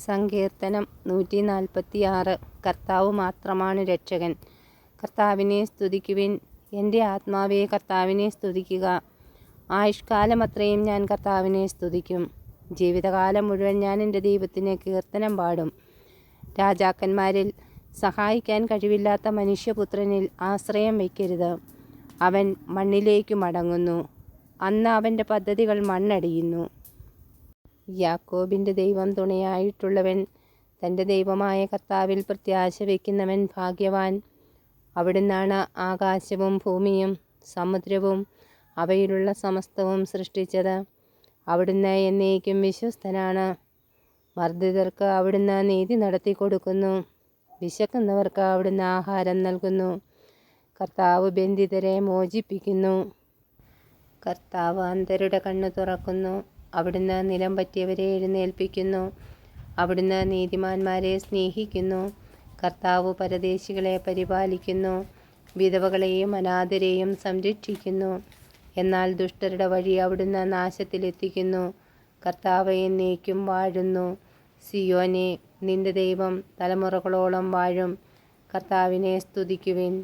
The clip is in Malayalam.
സങ്കീർത്തനം 146. കർത്താവ് മാത്രമാണ് രക്ഷകൻ. കർത്താവിനെ സ്തുതിക്കുവിൻ. എൻ്റെ ആത്മാവേ കർത്താവിനെ സ്തുതിക്കുക. ആയുഷ്കാലമത്രയും ഞാൻ കർത്താവിനെ സ്തുതിക്കും. ജീവിതകാലം മുഴുവൻ ഞാൻ എൻ്റെ ദൈവത്തിന് കീർത്തനം പാടും. രാജാക്കന്മാരിൽ സഹായിക്കാൻ കഴിവില്ലാത്ത മനുഷ്യപുത്രനിൽ ആശ്രയം വയ്ക്കരുത്. അവൻ മണ്ണിലേക്ക് മടങ്ങുന്നു. അന്ന് അവൻ്റെ പദ്ധതികൾ മണ്ണടിയുന്നു. യാക്കോബിൻ്റെ ദൈവം തുണയായിട്ടുള്ളവൻ, തൻ്റെ ദൈവമായ കർത്താവിൽ പ്രത്യാശ വയ്ക്കുന്നവൻ ഭാഗ്യവാൻ. അവിടുന്നാണ് ആകാശവും ഭൂമിയും സമുദ്രവും അവയിലുള്ള സമസ്തവും സൃഷ്ടിച്ചത്. അവിടുന്ന് എന്നേക്കും വിശ്വസ്തനാണ്. മർദ്ദിതർക്ക് അവിടുന്ന് നീതി നടത്തി കൊടുക്കുന്നു. വിശക്കുന്നവർക്ക് അവിടുന്ന് ആഹാരം നൽകുന്നു. കർത്താവ് ബന്ധിതരെ മോചിപ്പിക്കുന്നു. കർത്താവ് അന്ധരുടെ കണ്ണു തുറക്കുന്നു. അവിടുന്ന് നിലം പറ്റിയവരെ എഴുന്നേൽപ്പിക്കുന്നു. അവിടുന്ന് നീതിമാന്മാരെ സ്നേഹിക്കുന്നു. കർത്താവ് പരദേശികളെ പരിപാലിക്കുന്നു. വിധവകളെയും അനാഥരെയും സംരക്ഷിക്കുന്നു. എന്നാൽ ദുഷ്ടരുടെ വഴി അവിടുന്ന് നാശത്തിലെത്തിക്കുന്നു. കർത്താവ് എന്നേക്കും വാഴുന്നു. സിയോനെ, നിന്റെ ദൈവം തലമുറകളോളം വാഴും. കർത്താവിനെ സ്തുതിക്കുവിൻ.